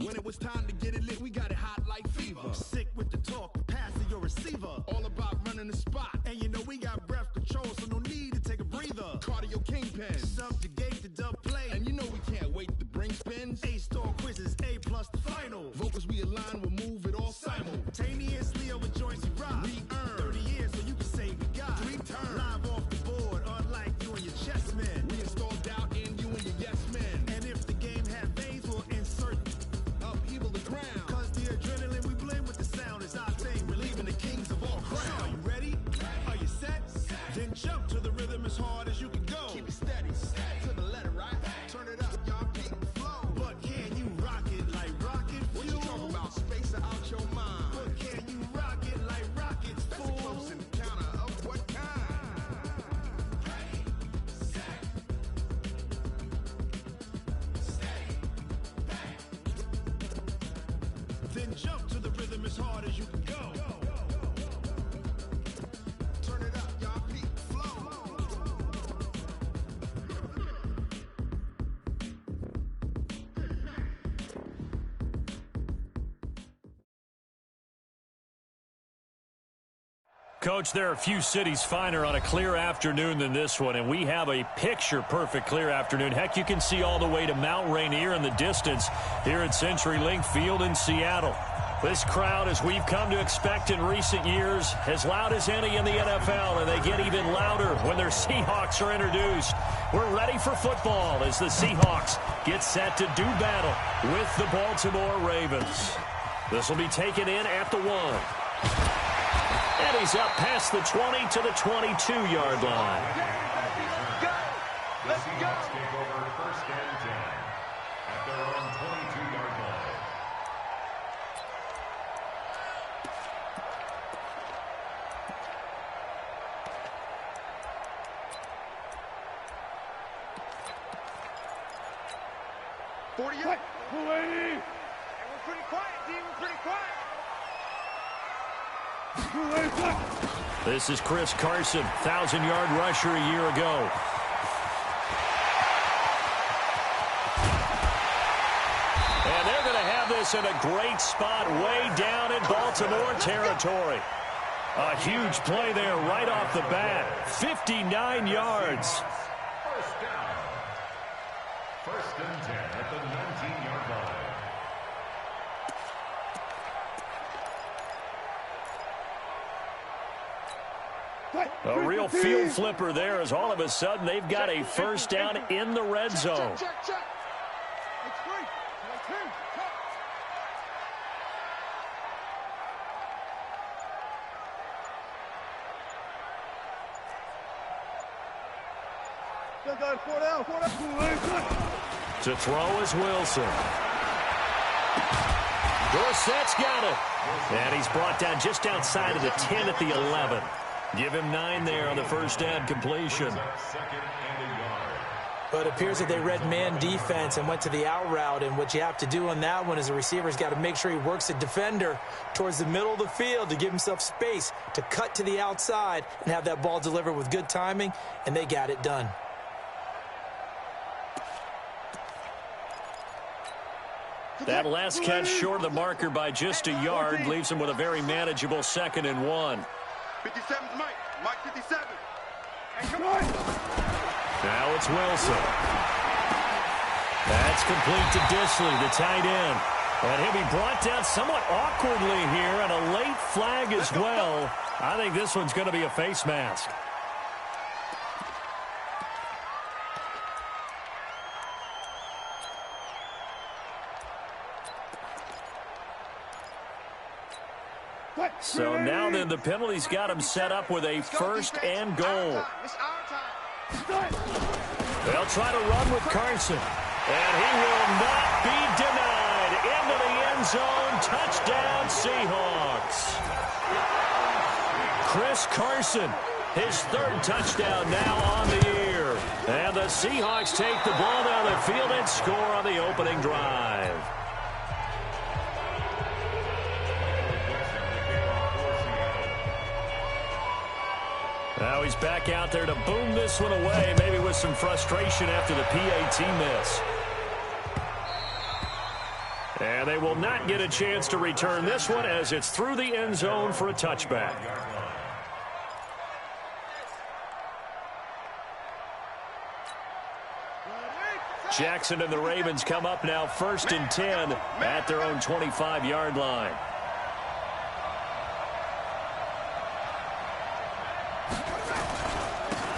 When it was time to get it lit, we got it hot like fever. Sick with the talk, pass to your receiver. All about running the spot. And you know we got breath control, so no need to take a breather. Cardio kingpin. Subjugate the dub play. And you know we can't wait to bring spins. A-star quizzes, A+ the final. Vocals we align, we'll move it all simultaneously over joints we rock. We earn 30 years so you can say we got 3 turns. Live off the board, unlike you and your chess men. We install doubt in you and your yes men. And if the game had veins, we'll insert upheaval the ground. Cause the adrenaline we blend with the sound is our thing. Relieving the kings of all crowns. So are you ready? Are you set? Then jump to the rhythm as hard as you can go. Keep it steady, to the letter, right? Turn it up, y'all, keep the flow. But can you rock it like rocket fuel? What you talking about? Space out your mind. But can you rock it like rockets, That's fool? a close encounter of what kind? Ready, set, steady, bang. Then jump to the rhythm as hard as you can go. Turn it up, y'all, keep the flow. Coach, there are a few cities finer on a clear afternoon than this one, and we have a picture-perfect clear afternoon. Heck, you can see all the way to Mount Rainier in the distance here at CenturyLink Field in Seattle. This crowd, as we've come to expect in recent years, as loud as any in the NFL, and they get even louder when their Seahawks are introduced. We're ready for football as the Seahawks get set to do battle with the Baltimore Ravens. This will be taken in at the 1. And he's up past the 20 to the 22-yard line. Let's go. Take over first and 10 at their own 22-yard line. We're pretty quiet, D. We're pretty quiet. This is Chris Carson, 1,000-yard rusher a year ago. And they're going to have this in a great spot way down in Baltimore territory. A huge play there right off the bat. 59 yards. First down. First and 10 at the 19-yard line. A real field flipper there as all of a sudden they've got a first down in the red zone. Check. It's free. Check. To throw is Wilson. Dorsett's got it. And he's brought down just outside of the 10 at the 11. Give him 9 there on the first down completion. But it appears that they read man defense and went to the out route. And what you have to do on that one is the receiver's got to make sure he works the defender towards the middle of the field to give himself space to cut to the outside and have that ball delivered with good timing, and they got it done. That last catch short of the marker by just a yard leaves him with a very manageable 2nd and 1. 57's Mike 57. Hey, come on. Now it's Wilson. That's complete to Disley, the tight end. And he'll be brought down somewhat awkwardly here, and a late flag as well. I think this one's going to be a face mask. So now then, the penalty's got him set up with a 1st and goal. They'll try to run with Carson. And he will not be denied. Into the end zone. Touchdown, Seahawks. Chris Carson, his 3rd touchdown now on the year. And the Seahawks take the ball down the field and score on the opening drive. Now he's back out there to boom this one away, maybe with some frustration after the PAT miss. And And they will not get a chance to return this one as it's through the end zone for a touchback. Jackson and the Ravens come up now 1st and 10 at their own 25-yard line.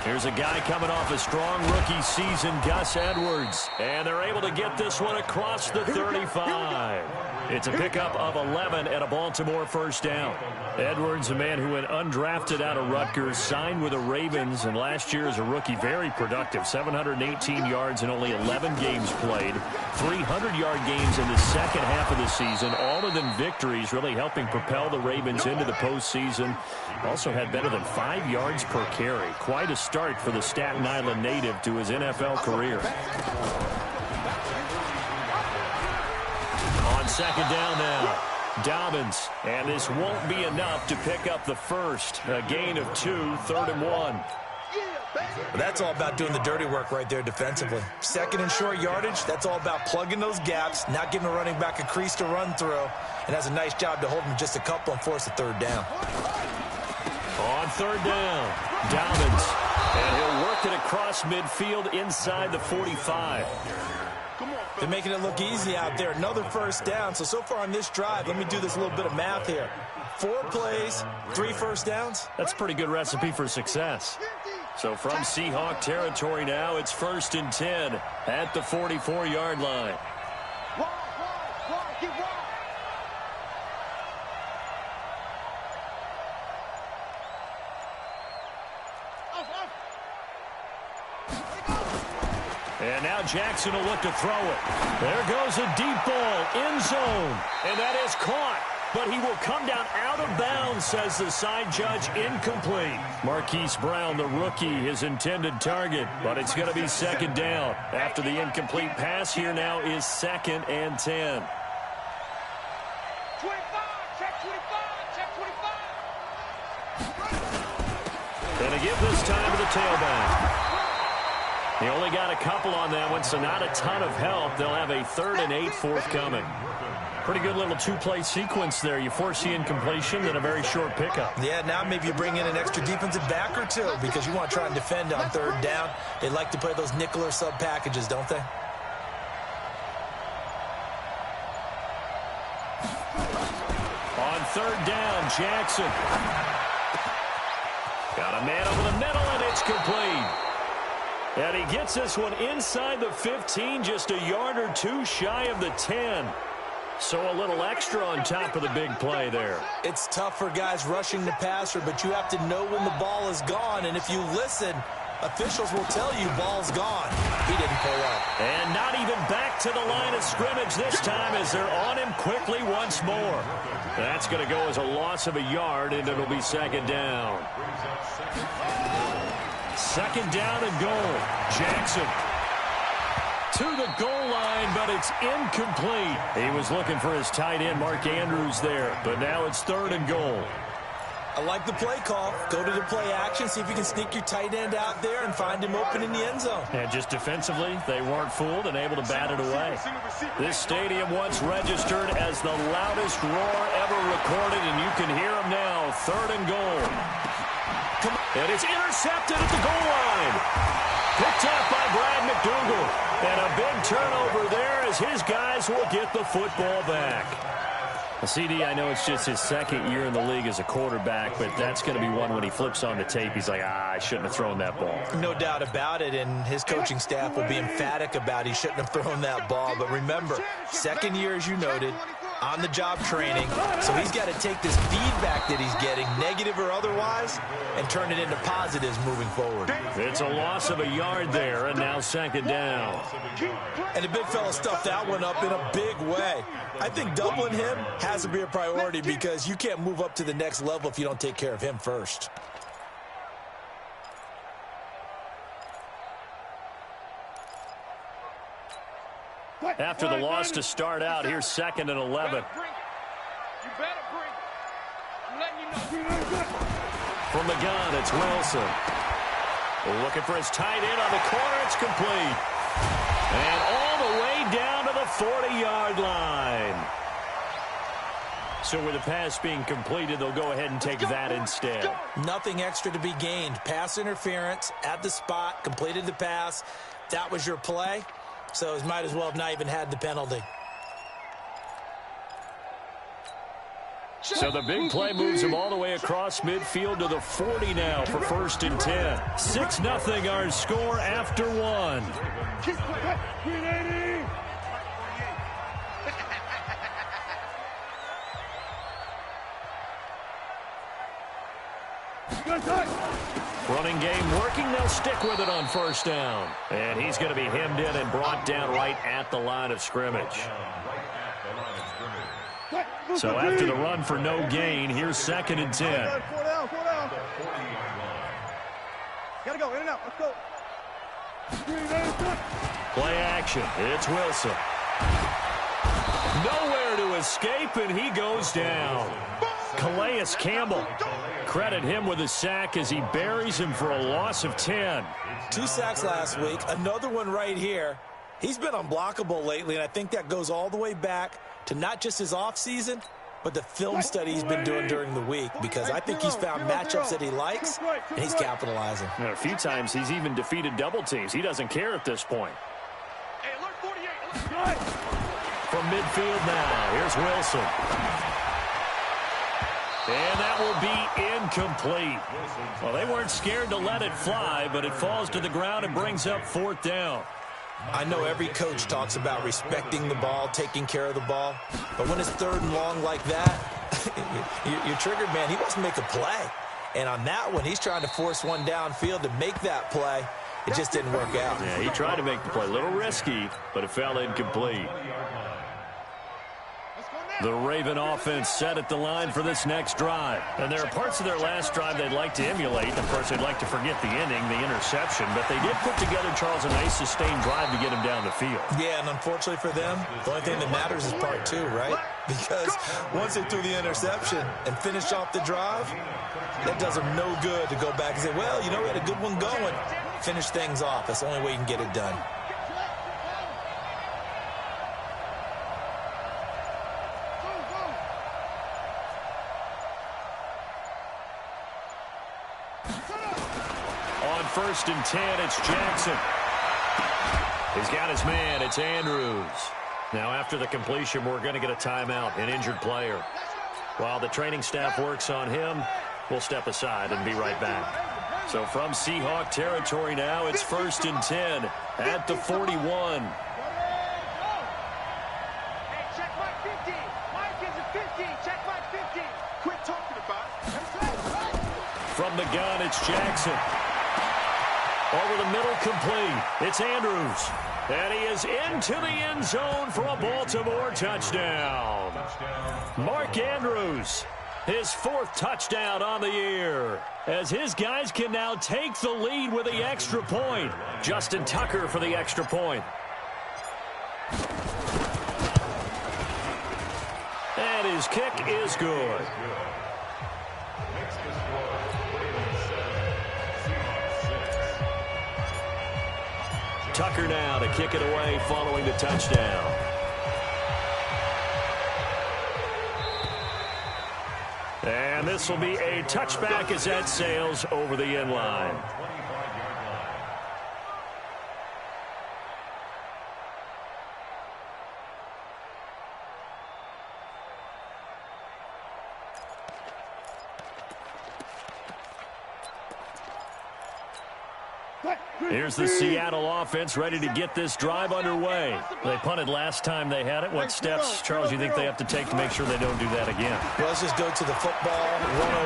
Here's a guy coming off a strong rookie season, Gus Edwards. And they're able to get this one across the 35. It's a pickup of 11 and a Baltimore first down. Edwards, a man who went undrafted out of Rutgers, signed with the Ravens, and last year as a rookie, very productive. 718 yards in only 11 games played. 300-yard games in the second half of the season. All of them victories, really helping propel the Ravens into the postseason. Also had better than 5 yards per carry. Quite a start for the Staten Island native to his NFL career. On second down now, Dobbins, and this won't be enough to pick up the first. A gain of 2, 3rd and 1. That's all about doing the dirty work right there defensively. Second and short yardage, that's all about plugging those gaps, not giving a running back a crease to run through, and has a nice job to hold him just a couple and force a 3rd down. On 3rd down, Dobbins, and he'll work it across midfield inside the 45. They're making it look easy out there. Another first down. So far on this drive, let me do this little bit of math here. 4 plays, 3 first downs. That's a pretty good recipe for success. So from Seahawk territory now, it's 1st and 10 at the 44-yard line. And now Jackson will look to throw it. There goes a deep ball, end zone, and that is caught. But he will come down out of bounds, says the side judge, incomplete. Marquise Brown, the rookie, his intended target, but it's going to be 2nd down. After the incomplete pass, here now is 2nd and 10. 25, check 25, check 25. And to give this time to the tailback. He only got a couple on that one, so not a ton of help. They'll have a 3rd and 8 forthcoming. Pretty good little 2-play sequence there. You force the incompletion, then a very short pickup. Yeah, now maybe you bring in an extra defensive back or 2 because you want to try and defend on 3rd down. They like to play those nickel or sub packages, don't they? On 3rd down, Jackson. Got a man over the middle, and it's complete. And he gets this one inside the 15, just a yard or 2 shy of the 10. So a little extra on top of the big play there. It's tough for guys rushing the passer, but you have to know when the ball is gone. And if you listen, officials will tell you ball's gone. He didn't pull up. And not even back to the line of scrimmage this time as they're on him quickly once more. That's going to go as a loss of a yard, and it'll be 2nd down. 2nd down and goal. Jackson to the goal line, but it's incomplete. He was looking for his tight end, Mark Andrews, there, but now it's 3rd and goal. I like the play call. Go to the play action, see if you can sneak your tight end out there and find him open in the end zone. And just defensively, they weren't fooled and able to bat it away. This stadium once registered as the loudest roar ever recorded, and you can hear him now. 3rd and goal. And it's intercepted at the goal line. Picked up by Brad McDougal. And a big turnover there as his guys will get the football back. CD, I know it's just his 2nd year in the league as a quarterback, but that's going to be one when he flips on the tape. He's like, I shouldn't have thrown that ball. No doubt about it, and his coaching staff will be emphatic about he shouldn't have thrown that ball. But remember, 2nd year, as you noted, on-the-job training, so he's got to take this feedback that he's getting, negative or otherwise, and turn it into positives moving forward. It's a loss of a yard there, and now 2nd down. And the big fella stuffed that one up in a big way. I think doubling him has to be a priority because you can't move up to the next level if you don't take care of him first. After the loss to start out, here's 2nd and 11. You better bring. I'm letting you know. From the gun, it's Wilson. Looking for his tight end on the corner. It's complete. And all the way down to the 40-yard line. So with the pass being completed, they'll go ahead and take that instead. Nothing extra to be gained. Pass interference at the spot, completed the pass. That was your play, so it might as well have not even had the penalty. So the big play moves him all the way across midfield to the 40 now for 1st and 10. 6-0 our score after one. Running game working. They'll stick with it on 1st down. And he's going to be hemmed in and brought down right at the line of scrimmage. So after the run for no gain, here's 2nd and 10. Gotta go, in and out, let's go. Play action. It's Wilson. Nowhere to escape, and he goes down. Calais Campbell. Credit him with a sack as he buries him for a loss of 10. 2 sacks last week, another one right here. He's been unblockable lately, and I think that goes all the way back to not just his offseason, but the film study he's been doing during the week, because I think he's found matchups that he likes, and he's capitalizing. A few times he's even defeated double teams. He doesn't care at this point. Hey, alert 48. From midfield now, here's Wilson. And that will be incomplete. Well, they weren't scared to let it fly, but it falls to the ground and brings up 4th down. I know every coach talks about respecting the ball, taking care of the ball, but when it's 3rd and long like that, you're triggered, man. He wants to make a play. And on that one, he's trying to force one downfield to make that play. It just didn't work out. Yeah, he tried to make the play. A little risky, but it fell incomplete. The Raven offense set at the line for this next drive. And there are parts of their last drive they'd like to emulate. Of course, they'd like to forget the inning, the interception. But they did put together, Charles, a nice sustained drive to get him down the field. Yeah, and unfortunately for them, the only thing that matters is part 2, right? Because once they threw the interception and finished off the drive, that does them no good to go back and say, well, you know, we had a good one going. Finish things off. That's the only way you can get it done. On 1st and 10, it's Jackson. He's got his man. It's Andrews. Now, after the completion, we're going to get a timeout, an injured player. While the training staff works on him, we'll step aside and be right back. So from Seahawk territory now, it's 1st and 10 at the 41. Hey, check my 50. Mike is a 50. Check my 50. Quit talking about it. From the gun, it's Jackson. Over the middle, complete. It's Andrews. And he is into the end zone for a Baltimore touchdown. Mark Andrews, his 4th touchdown on the year, as his guys can now take the lead with the extra point. Justin Tucker for the extra point. And his kick is good. Tucker now to kick it away following the touchdown. And this will be a touchback as that sails over the end line. Here's the Seattle offense ready to get this drive underway. They punted last time they had it. What steps, Charles, you think they have to take to make sure they don't do that again? Well, let's just go to the football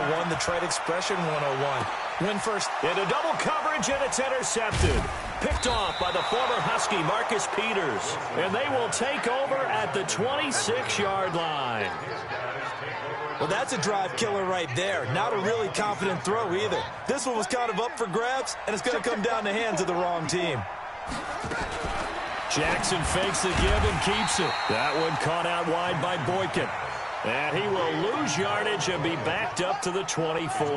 101, the trade expression 101. Win first. Into double coverage, and it's intercepted. Picked off by the former Husky, Marcus Peters. And they will take over at the 26-yard line. Well, that's a drive killer right there. Not a really confident throw either. This one was kind of up for grabs, and it's going to come down the hands of the wrong team. Jackson fakes the give and keeps it. That one caught out wide by Boykin. And he will lose yardage and be backed up to the 24.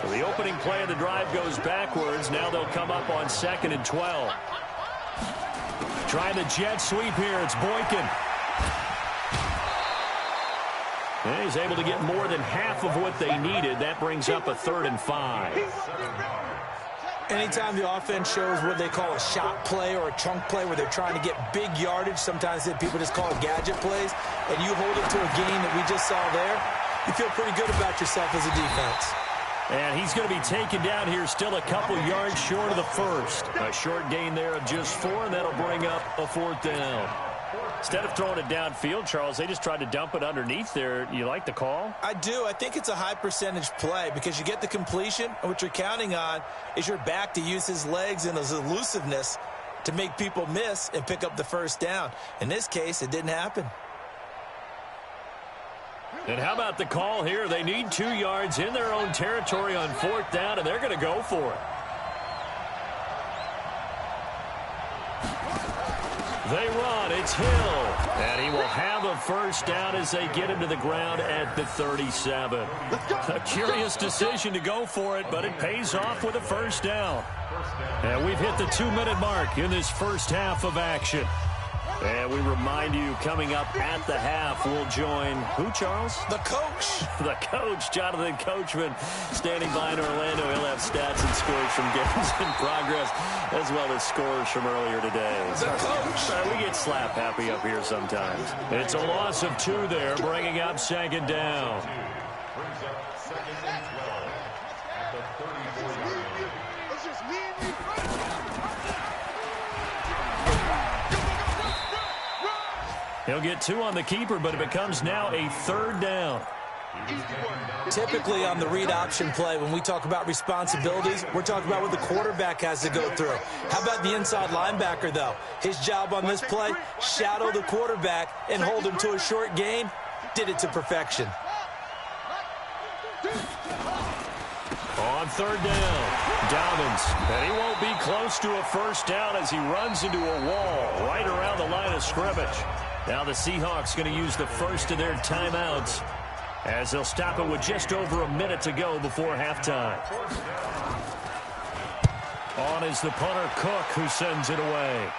So the opening play of the drive goes backwards. Now they'll come up on 2nd and 12. Trying the jet sweep here. It's Boykin. And he's able to get more than half of what they needed. That brings up a 3rd and 5. Anytime the offense shows what they call a shot play or a chunk play where they're trying to get big yardage, sometimes people just call it gadget plays, and you hold it to a gain that we just saw there, you feel pretty good about yourself as a defense. And he's going to be taken down here still a couple yards short of the first. A short gain there of just 4, and that'll bring up a 4th down. Instead of throwing it downfield, Charles, they just tried to dump it underneath there. You like the call? I do. I think it's a high percentage play because you get the completion, and what you're counting on is your back to use his legs and his elusiveness to make people miss and pick up the first down. In this case, it didn't happen. And how about the call here? They need 2 yards in their own territory on 4th down, and they're going to go for it. They run. It's Hill. And he will have a first down as they get him to the ground at the 37. A curious decision to go for it, but it pays off with a first down. And we've hit the 2-minute mark in this first half of action. And we remind you, coming up at the half, we'll join who, Charles? The coach. The coach, Jonathan Coachman, standing by in Orlando. He'll have stats and scores from games in progress, as well as scores from earlier today. The coach. We get slap happy up here sometimes. It's a loss of 2 there, bringing up 2nd down. Brings up 2nd and 12 at the 34-yard line. It's just me and you. He'll get 2 on the keeper, but it becomes now a 3rd down. Typically on the read option play, when we talk about responsibilities, we're talking about what the quarterback has to go through. How about the inside linebacker, though? His job on this play, shadow the quarterback and hold him to a short gain. Did it to perfection. On 3rd down, Dobbins, and he won't be close to a first down as he runs into a wall right around the line of scrimmage. Now the Seahawks going to use the first of their timeouts as they'll stop it with just over a minute to go before halftime. On is the punter, Cook, who sends it away.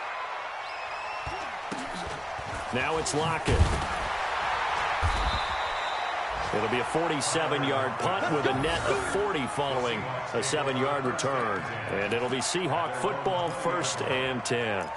Now it's Lockett. It'll be a 47-yard punt with a net of 40 following a 7-yard return. And it'll be Seahawk football, 1st and 10.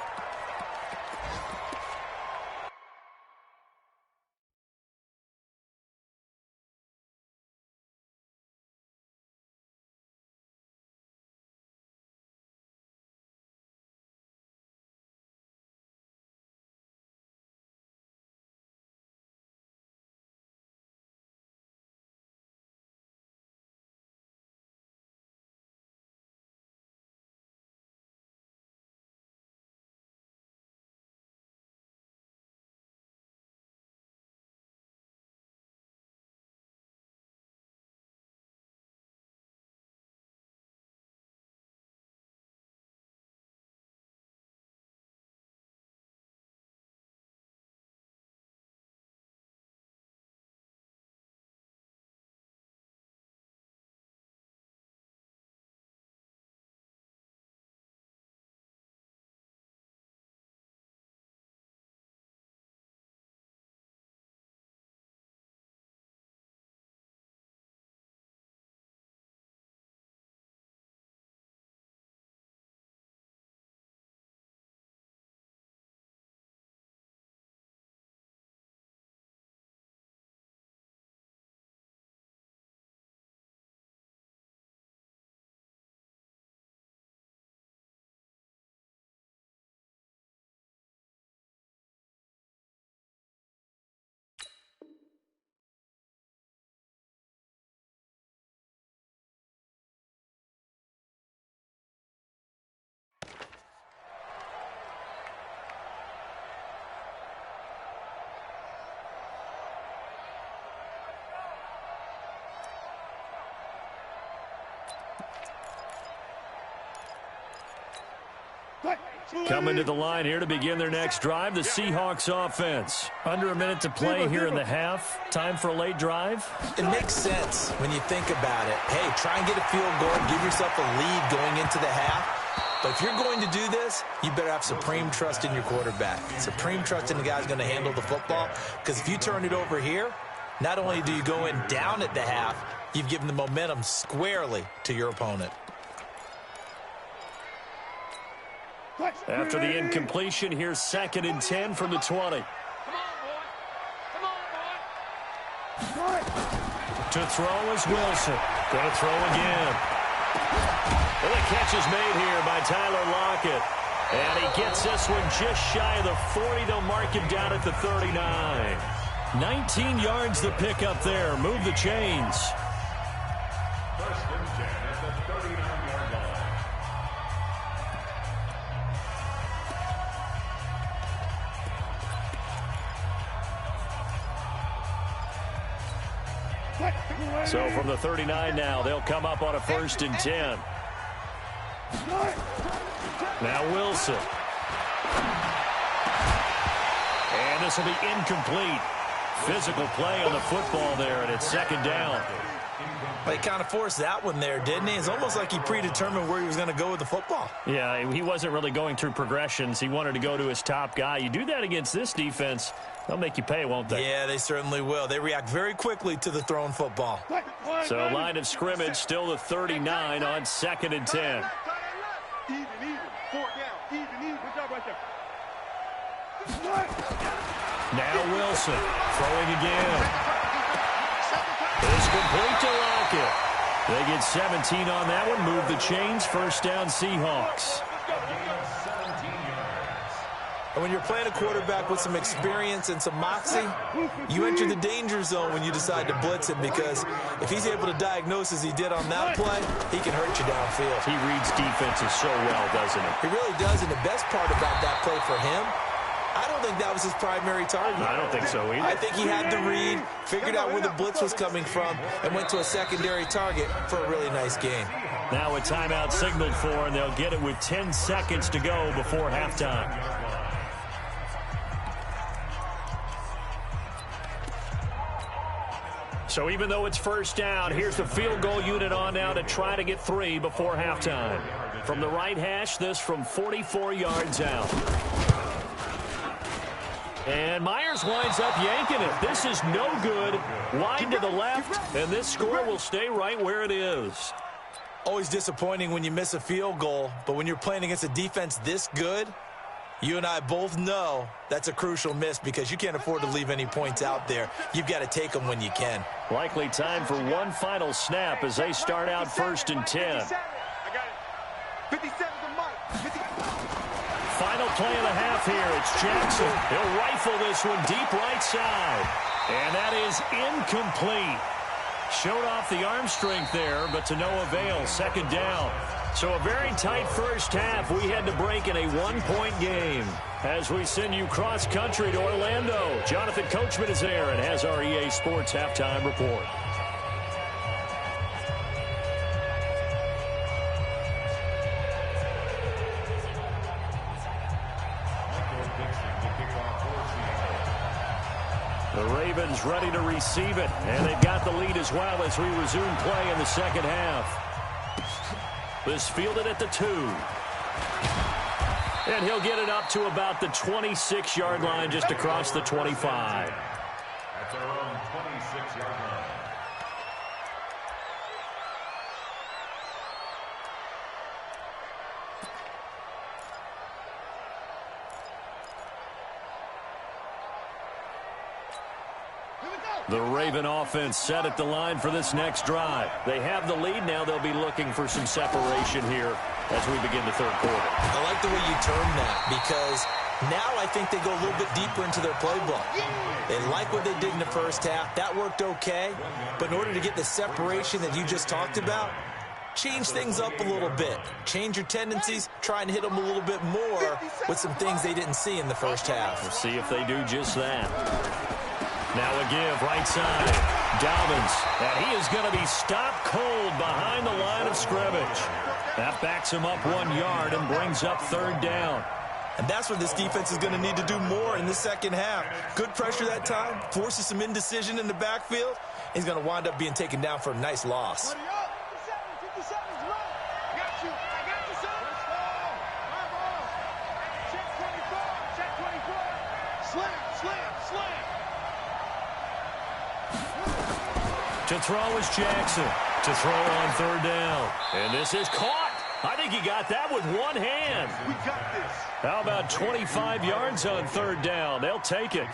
Coming to the line here to begin their next drive, the Seahawks offense. Under a minute to play here in the half. Time for a late drive. It makes sense when you think about it. Hey, try and get a field goal, give yourself a lead going into the half. But if you're going to do this, you better have supreme trust in your quarterback. Supreme trust in the guy who's going to handle the football. Because if you turn it over here, Not only do you go in down at the half, you've given the momentum squarely to your opponent. After the incompletion, here's 2nd and 10 from the 20. To throw is Wilson. Going to throw again. Well, the catch is made here by Tyler Lockett. And he gets this one just shy of the 40. They'll mark him down at the 39. 19 yards the pick up there. Move the chains. 1st and 10 at the 39-yard line. So from the 39 now, they'll come up on a 1st and 10. Now Wilson. And this will be incomplete. Physical play on the football there, and it's 2nd down. But he kind of forced that one there, didn't he? It's almost like he predetermined where he was going to go with the football. Yeah, he wasn't really going through progressions. He wanted to go to his top guy. You do that against this defense, they'll make you pay, won't they? Yeah, they certainly will. They react very quickly to the thrown football. So line of scrimmage, still the 39 on 2nd and 10. Even. 4 down. Even. Good job right there. Now Wilson throwing again. It's complete to Lockett. They get 17 on that one. Move the chains. 1st down Seahawks. And when you're playing a quarterback with some experience and some moxie, you enter the danger zone when you decide to blitz him, because if he's able to diagnose as he did on that play, he can hurt you downfield. He reads defenses so well, doesn't he? He really does, and the best part about that play for him, I don't think that was his primary target. I don't think so either. I think he had the read, figured out where the blitz was coming from, and went to a secondary target for a really nice gain. Now a timeout signaled for, and they'll get it with 10 seconds to go before halftime. So even though it's 1st down, here's the field goal unit on now to try to get 3 before halftime. From the right hash, this from 44 yards out. And Myers winds up yanking it. This is no good. Wide to the left, and this score will stay right where it is. Always disappointing when you miss a field goal, but when you're playing against a defense this good, you and I both know that's a crucial miss, because you can't afford to leave any points out there. You've got to take them when you can. Likely time for one final snap as they start out 1st and 10. I got it. 57 to Mike. Final play of the half here. It's Jackson. He'll rifle this one deep right side. And that is incomplete. Showed off the arm strength there, but to no avail. 2nd down. So a very tight 1st half. We had to break in a 1-point game. As we send you cross-country to Orlando, Jonathan Coachman is there and has our EA Sports Halftime Report. The Ravens ready to receive it, and they've got the lead as well as we resume play in the 2nd half. This fielded at the 2. And he'll get it up to about the 26-yard line, just across the 25. That's our own 26-yard line. The Raven offense set at the line for this next drive. They have the lead now. They'll be looking for some separation here as we begin the 3rd quarter. I like the way you term that, because now I think they go a little bit deeper into their playbook. They like what they did in the 1st half. That worked okay. But in order to get the separation that you just talked about, change things up a little bit. Change your tendencies. Try and hit them a little bit more with some things they didn't see in the 1st half. We'll see if they do just that. Now a give, right side. Dobbins, and he is going to be stopped cold behind the line of scrimmage. That backs him up 1 yard and brings up 3rd down. And that's what this defense is going to need to do more in the 2nd half. Good pressure that time, forces some indecision in the backfield. He's going to wind up being taken down for a nice loss. 57 is low. I got you, son. My ball. Check 24. Slam. To throw is Jackson. To throw on third down. And this is caught. I think he got that with one hand. We got this. How about 25 yards on third down? They'll take it.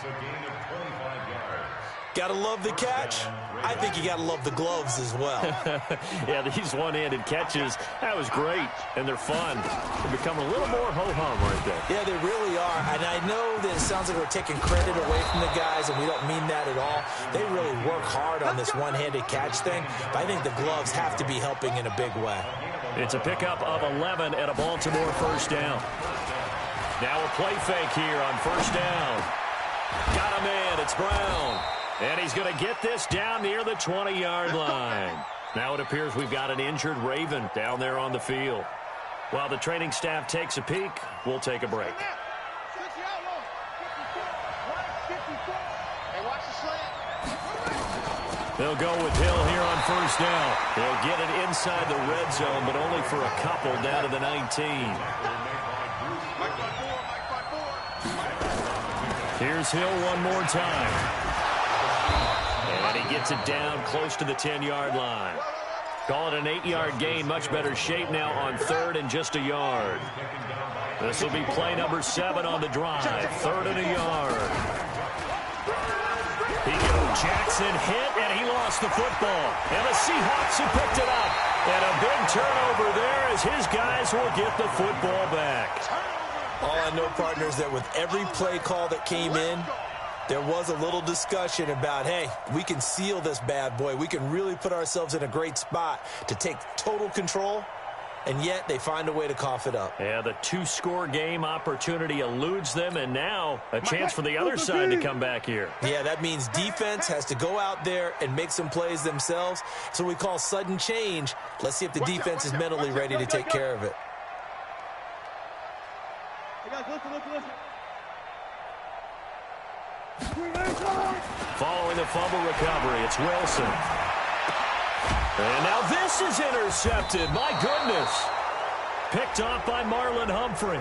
Gotta love the catch. I think you gotta love the gloves as well. Yeah, these one-handed catches, that was great, and they're fun. They become a little more ho-hum right there. Yeah, they really are. And I know that it sounds like we're taking credit away from the guys, and we don't mean that at all. They really work hard on this one-handed catch thing, but I think the gloves have to be helping in a big way. It's a pickup of 11 and a Baltimore first down. Now a play fake here on first down. Got a man, it's Brown. And he's going to get this down near the 20-yard line. Now it appears we've got an injured Raven down there on the field. While the training staff takes a peek, we'll take a break. They'll go with Hill here on first down. They'll get it inside the red zone, but only for a couple down to the 19. Here's Hill one more time. And he gets it down close to the 10-yard line. Call it an 8-yard gain. Much better shape now on third and just a yard. This will be play number 7 on the drive. Third and a yard. He goes. Jackson hit, and he lost the football. And the Seahawks have picked it up. And a big turnover there as his guys will get the football back. All I know, partners, that with every play call that came in, there was a little discussion about, hey, we can seal this bad boy. We can really put ourselves in a great spot to take total control, and yet they find a way to cough it up. Yeah, the 2-score game opportunity eludes them, and now a chance for the other side to come back here. Yeah, that means defense has to go out there and make some plays themselves. So we call sudden change. Let's see if the defense is mentally ready to take care of it. Listen. Following the fumble recovery, it's Wilson. And now this is intercepted. My goodness. Picked off by Marlon Humphrey.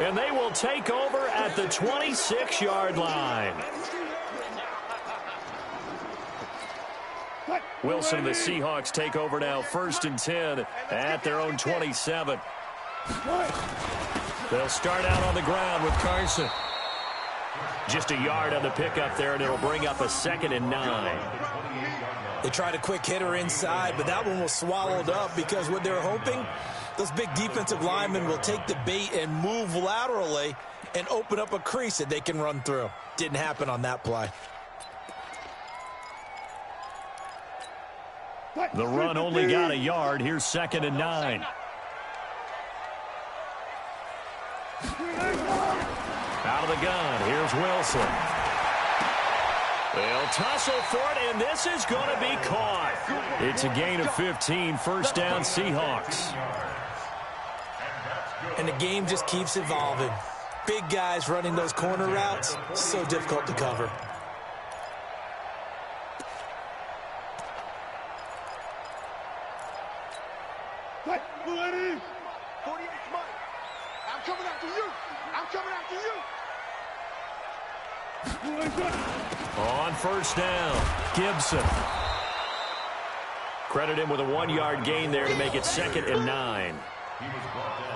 And they will take over at the 26-yard line. Wilson and the Seahawks take over now, 1st and 10 at their own 27. They'll start out on the ground with Carson. Just a yard on the pickup there, and it'll bring up a 2nd and 9. They tried a quick hitter inside, but that one was swallowed up because what they're hoping, those big defensive linemen will take the bait and move laterally and open up a crease that they can run through. Didn't happen on that play. The run only got a yard. Here's 2nd and 9. Out of the gun, here's Wilson. They'll tussle for it, and this is going to be caught. It's a gain of 15, first down Seahawks. And the game just keeps evolving. Big guys running those corner routes, so difficult to cover. I'm coming after you. I'm coming after you. On first down, Gibson. Credit him with a 1-yard gain there to make it 2nd and 9.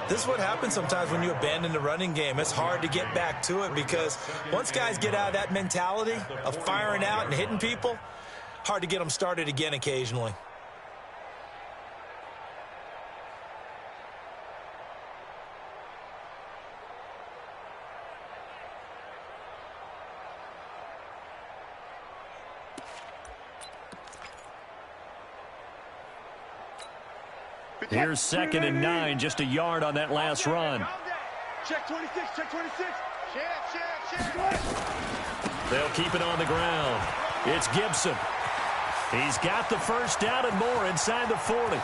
This is what happens sometimes when you abandon the running game. It's hard to get back to it because once guys get out of that mentality of firing out and hitting people, hard to get them started again occasionally. Here's 2nd and 9, just a yard on that last run. Check 26, check 26. Check. They'll keep it on the ground. It's Gibson. He's got the first down and more inside the 40.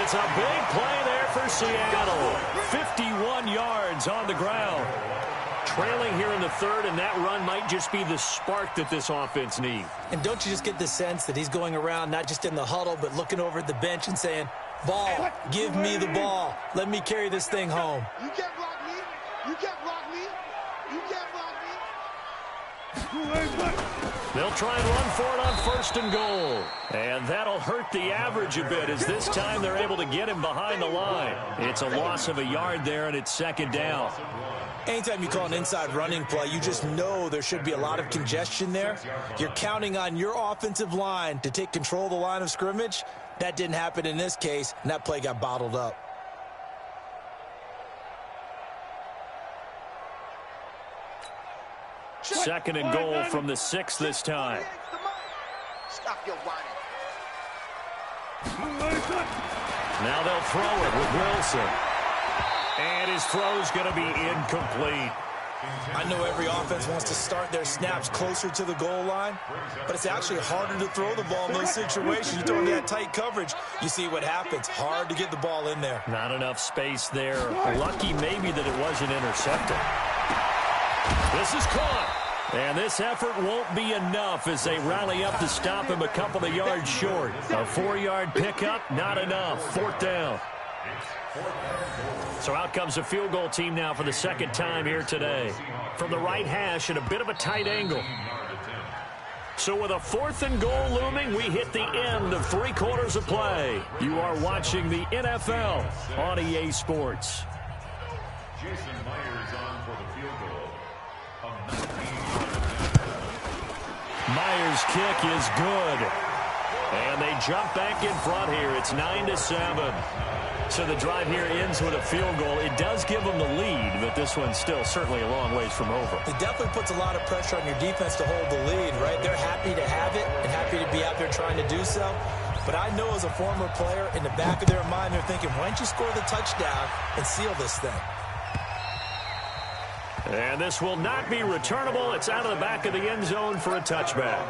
It's a big play there for Seattle. 51 yards on the ground. Trailing here in the 3rd, and that run might just be the spark that this offense needs. And don't you just get the sense that he's going around not just in the huddle, but looking over at the bench and saying, ball, give me the ball. Let me carry this thing home. You can't block me. You can't block me. You can't block me. They'll try and run for it on 1st and goal. And that'll hurt the average a bit as this time they're able to get him behind the line. It's a loss of a yard there, and it's 2nd down. Anytime you call an inside running play, you just know there should be a lot of congestion there. You're counting on your offensive line to take control of the line of scrimmage. That didn't happen in this case, and that play got bottled up. Second and goal from the 6 this time. Stop your whining. Now they'll throw it with Wilson. And his throw's going to be incomplete. I know every offense wants to start their snaps closer to the goal line, but it's actually harder to throw the ball in those situations. You throw into that tight coverage, you see what happens. Hard to get the ball in there. Not enough space there. Lucky maybe that it wasn't intercepted. This is caught. And this effort won't be enough as they rally up to stop him a couple of yards short. A 4-yard pickup, not enough. 4th down. So out comes a field goal team now for the 2nd time here today. From the right hash at a bit of a tight angle. So with a 4th and goal looming, we hit the end of 3 quarters of play. You are watching the NFL on EA Sports. Jason Myers on for the field goal. Myers' kick is good. And they jump back in front here. It's 9-7. So the drive here ends with a field goal. It does give them the lead, but this one's still certainly a long ways from over. It definitely puts a lot of pressure on your defense to hold the lead, right? They're happy to have it and happy to be out there trying to do so. But I know as a former player, in the back of their mind, they're thinking, why don't you score the touchdown and seal this thing? And this will not be returnable. It's out of the back of the end zone for a touchback.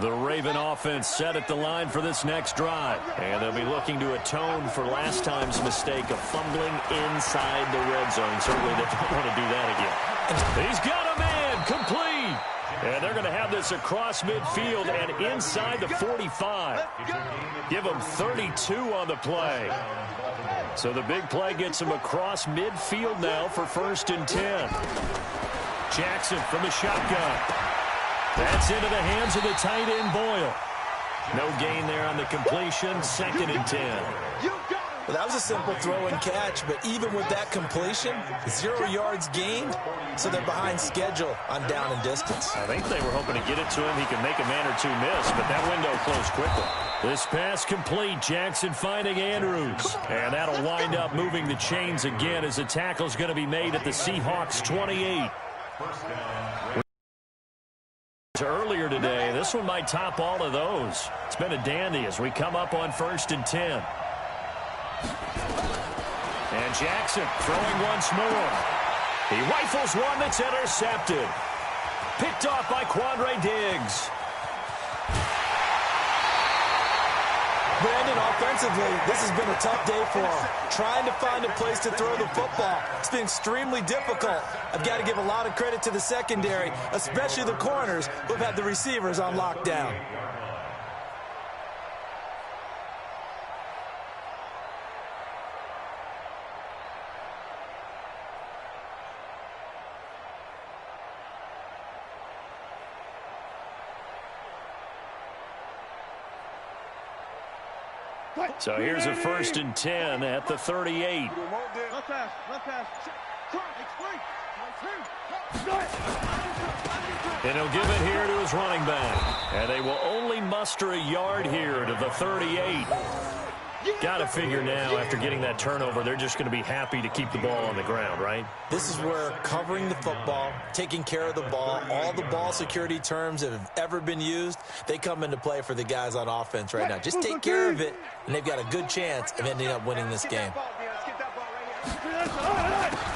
The Raven offense set at the line for this next drive. And they'll be looking to atone for last time's mistake of fumbling inside the red zone. Certainly they don't want to do that again. He's got a man complete. And they're going to have this across midfield and inside the 45. Give them 32 on the play. So the big play gets them across midfield now for 1st and 10. Jackson from the shotgun. That's into the hands of the tight end, Boyle. No gain there on the completion. 2nd and 10. Well, that was a simple throw and catch, but even with that completion, 0 yards gained, so they're behind schedule on down and distance. I think they were hoping to get it to him. He can make a man or two miss, but that window closed quickly. This pass complete. Jackson finding Andrews. And that'll wind up moving the chains again as the tackle's going to be made at the Seahawks 28. Earlier today, this one might top all of those. It's been a dandy as we come up on 1st and 10. And Jackson throwing once more. He rifles one that's intercepted. Picked off by Quandre Diggs. Brandon, offensively, this has been a tough day for him. Trying to find a place to throw the football. It's been extremely difficult. I've got to give a lot of credit to the secondary, especially the corners who've had the receivers on lockdown. So here's a 1st and 10 at the 38. And he'll give it here to his running back. And they will only muster a yard here to the 38. Got to figure now, after getting that turnover, they're just going to be happy to keep the ball on the ground, right? This is where covering the football, taking care of the ball, all the ball security terms that have ever been used, they come into play for the guys on offense right now. Just take care of it, and they've got a good chance of ending up winning this game.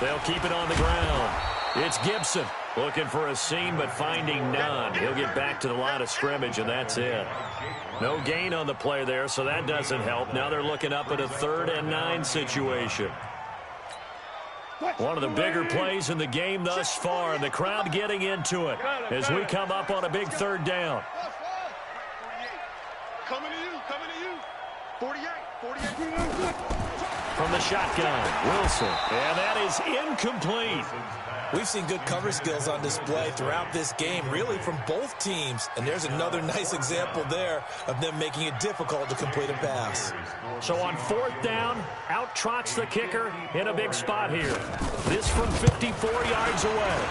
They'll keep it on the ground. It's Gibson looking for a seam, but finding none. He'll get back to the line of scrimmage, and that's it. No gain on the play there, so that doesn't help. Now they're looking up at a 3rd and 9 situation. One of the bigger plays in the game thus far, and the crowd getting into it as we come up on a big 3rd down. Coming to you, coming to you. 48. From the shotgun, Wilson. And that is incomplete. We've seen good cover skills on display throughout this game, really from both teams. And there's another nice example there of them making it difficult to complete a pass. So on 4th down, out trots the kicker in a big spot here. This from 54 yards away.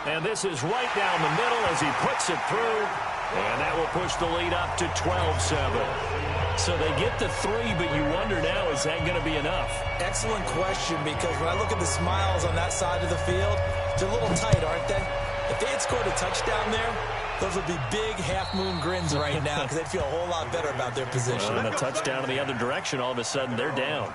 And this is right down the middle as he puts it through. And that will push the lead up to 12-7. So they get the 3, but you wonder now, is that going to be enough? Excellent question, because when I look at the smiles on that side of the field, they're a little tight, aren't they? If they had scored a touchdown there, those would be big half-moon grins right now because they'd feel a whole lot better about their position. And a touchdown in the other direction, all of a sudden they're down.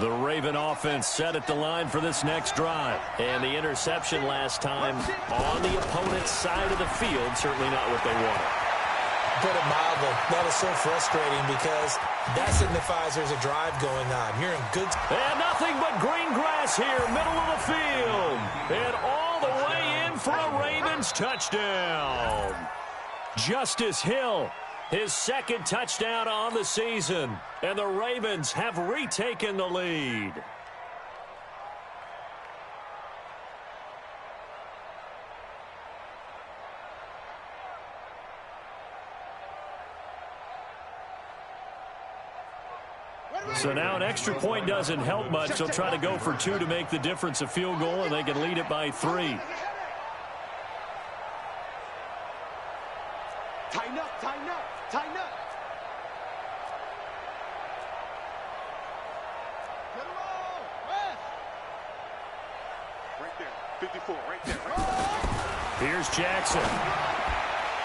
The Raven offense set at the line for this next drive. And the interception last time on the opponent's side of the field, certainly not what they wanted. Put it mildly, that is so frustrating because that signifies there's a drive going on. You're in good... And nothing but green grass here, middle of the field. And all the way in for a Ravens touchdown. Justice Hill. His 2nd touchdown on the season. And the Ravens have retaken the lead. So now an extra point doesn't help much. They'll try to go for 2 to make the difference a field goal, and they can lead it by 3. Tighten up, tighten up, tighten up. Get him on, West. Right there, 54, right there, right there. Here's Jackson.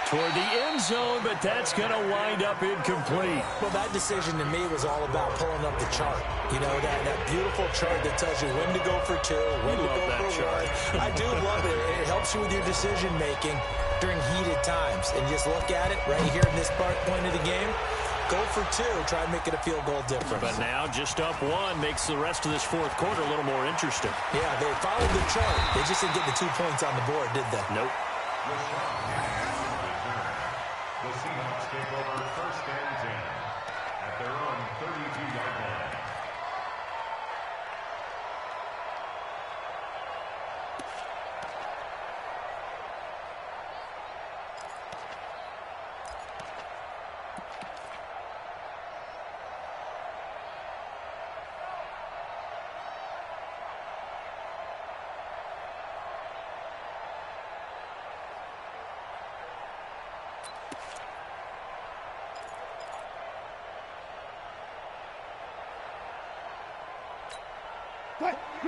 Toward the end zone, but that's going to wind up incomplete. Well, that decision to me was all about pulling up the chart. You know, that beautiful chart that tells you when to go for 2, when to go for 1. I do love it. It helps you with your decision-making during heated times. And just look at it right here in this point of the game. Go for 2, try and make it a field goal difference. But now just up 1 makes the rest of this 4th quarter a little more interesting. Yeah, they followed the chart. They just didn't get the 2 points on the board, did they? Nope. The Seahawks take over 1st and 10 at their own 32-yard line.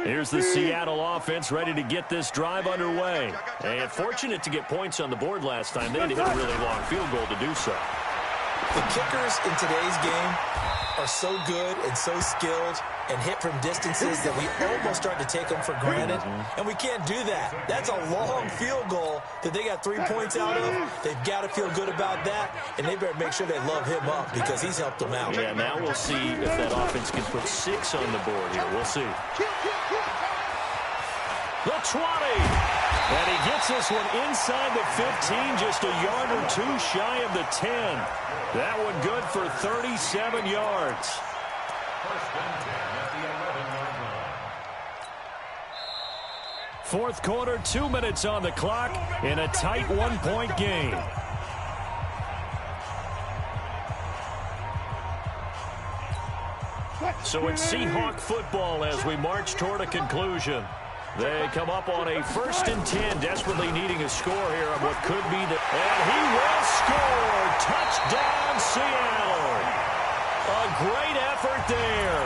Here's the Seattle offense ready to get this drive underway. And fortunate to get points on the board last time. They had to hit a really long field goal to do so. The kickers in today's game are so good and so skilled and hit from distances that we almost start to take them for granted. And we can't do that. That's a long field goal that they got 3 points out of. They've got to feel good about that, and they better make sure they love him up because he's helped them out. Yeah, now we'll see if that offense can put 6 on the board here. We'll see. The 20. And he gets this one inside the 15, just a yard or 2 shy of the 10. That one good for 37 yards. 1st and 10 at the 11-yard line. 4th quarter, 2 minutes on the clock in a tight 1-point game. So it's Seahawk football as we march toward a conclusion. They come up on a 1st and 10, desperately needing a score here on what could be the... And he will score! Touchdown, Seattle! A great effort there.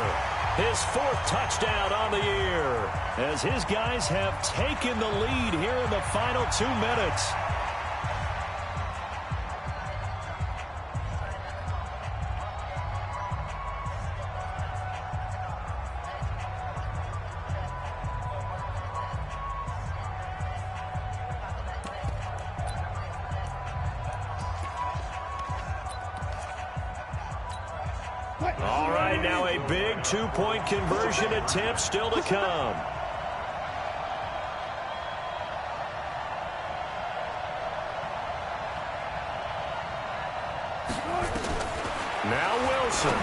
His 4th touchdown on the year as his guys have taken the lead here in the final 2 minutes. All right, now a big 2-point conversion attempt still to come. Now Wilson.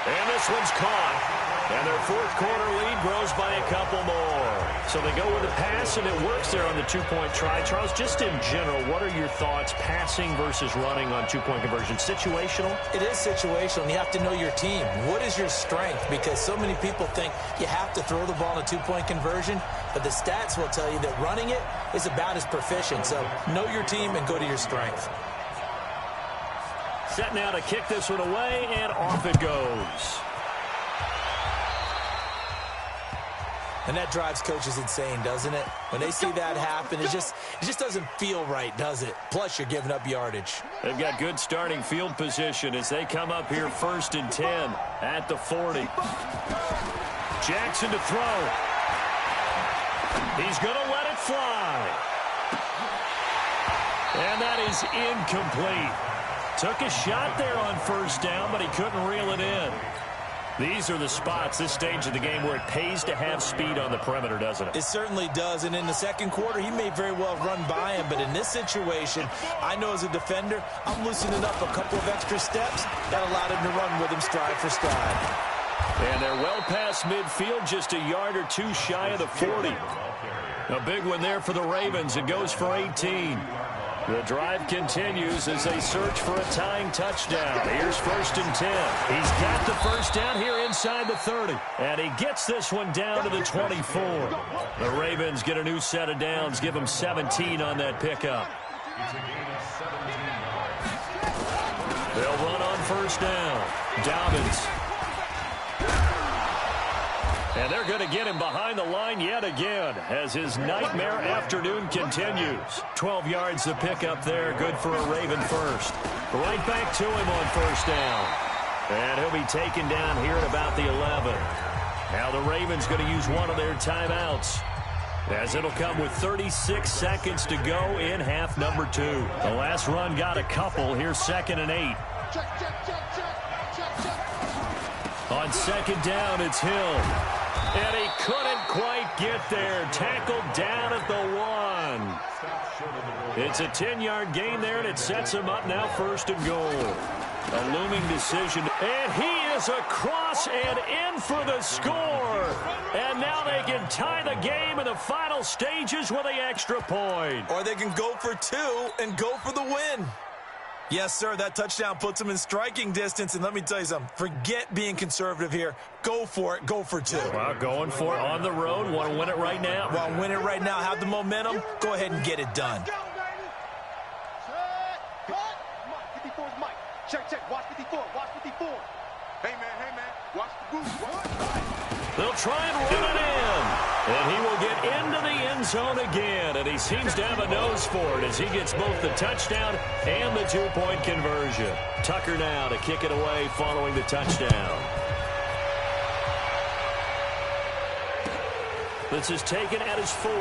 And this one's caught. And their fourth quarter lead grows by a couple more. So they go with a pass, and it works there on the two-point try. Charles, just in general, what are your thoughts passing versus running on two-point conversion? Situational? It is situational, and you have to know your team. What is your strength? Because so many people think you have to throw the ball in a two-point conversion, but the stats will tell you that running it is about as proficient. So know your team and go to your strength. Set now to kick this one away, and off it goes. And that drives coaches insane, doesn't it? When they see that happen, it just doesn't feel right, does it? Plus, you're giving up yardage. They've got good starting field position as they come up here 1st and 10 at the 40. Jackson to throw. He's going to let it fly. And that is incomplete. Took a shot there on 1st down, but he couldn't reel it in. These are the spots, this stage of the game, where it pays to have speed on the perimeter, doesn't it? It certainly does, and in the second quarter, he may very well run by him, but in this situation, I know as a defender, I'm loosening up a couple of extra steps. That allowed him to run with him stride for stride. And they're well past midfield, just a yard or two shy of the 40. A big one there for the Ravens. It goes for 18. The drive continues as they search for a tying touchdown. Here's 1st and 10. He's got the first down here inside the 30. And he gets this one down to the 24. The Ravens get a new set of downs, give them 17 on that pickup. They'll run on 1st down. Dobbins. And they're going to get him behind the line yet again as his nightmare afternoon continues. 12 yards to pick up there. Good for a Raven first. Right back to him on 1st down. And he'll be taken down here at about the 11. Now the Ravens going to use one of their timeouts, as it'll come with 36 seconds to go in half number 2. The last run got a couple. Here's 2nd and 8. On 2nd down, it's Hill. And he couldn't quite get there. Tackled down at the 1. It's a 10-yard gain there, and it sets him up now 1st and goal. A looming decision. And he is across and in for the score. And now they can tie the game in the final stages with the extra point. Or they can go for 2 and go for the win. Yes, sir, that touchdown puts him in striking distance. And let me tell you something, forget being conservative here. Go for it. Go for 2. Well, going for it on the road. Want to win it right now? Want to win it right now. Have the momentum. Go ahead and get it done. Check. Watch 54. Hey, man. Watch the booth. They'll try and run it in. And he will get into the end zone again. And he seems to have a nose for it as he gets both the touchdown and the two-point conversion. Tucker now to kick it away following the touchdown. This is taken at his 4.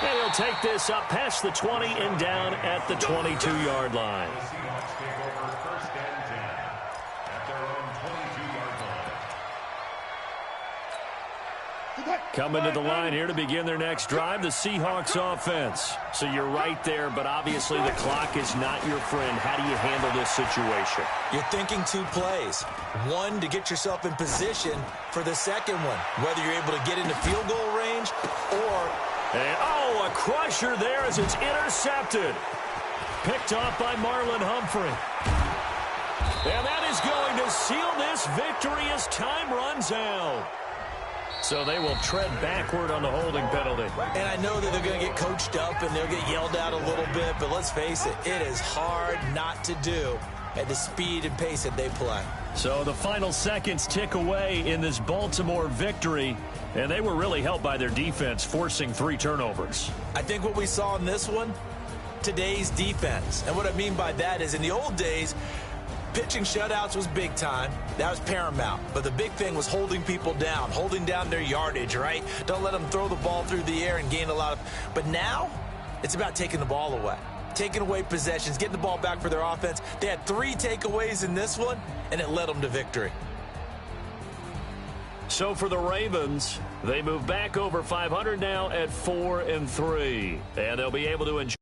And he'll take this up past the 20 and down at the 22-yard line. Coming to the line here to begin their next drive, the Seahawks offense. So you're right there, but obviously the clock is not your friend. How do you handle this situation? You're thinking 2 plays. One, to get yourself in position for the second one, whether you're able to get into field goal range or... And, a crusher there as it's intercepted. Picked off by Marlon Humphrey. And that is going to seal this victory as time runs out. So they will tread backward on the holding penalty. And I know that they're going to get coached up and they'll get yelled at a little bit, but let's face it, it is hard not to do at the speed and pace that they play. So the final seconds tick away in this Baltimore victory, and they were really helped by their defense, forcing 3 turnovers. I think what we saw in this one, today's defense. And what I mean by that is in the old days, pitching shutouts was big time. That was paramount. But the big thing was holding people down, holding down their yardage, right? Don't let them throw the ball through the air and gain a lot of... But now, it's about taking the ball away. Taking away possessions, getting the ball back for their offense. They had 3 takeaways in this one, and it led them to victory. So for the Ravens, they move back over 500 now at 4-3. And they'll be able to enjoy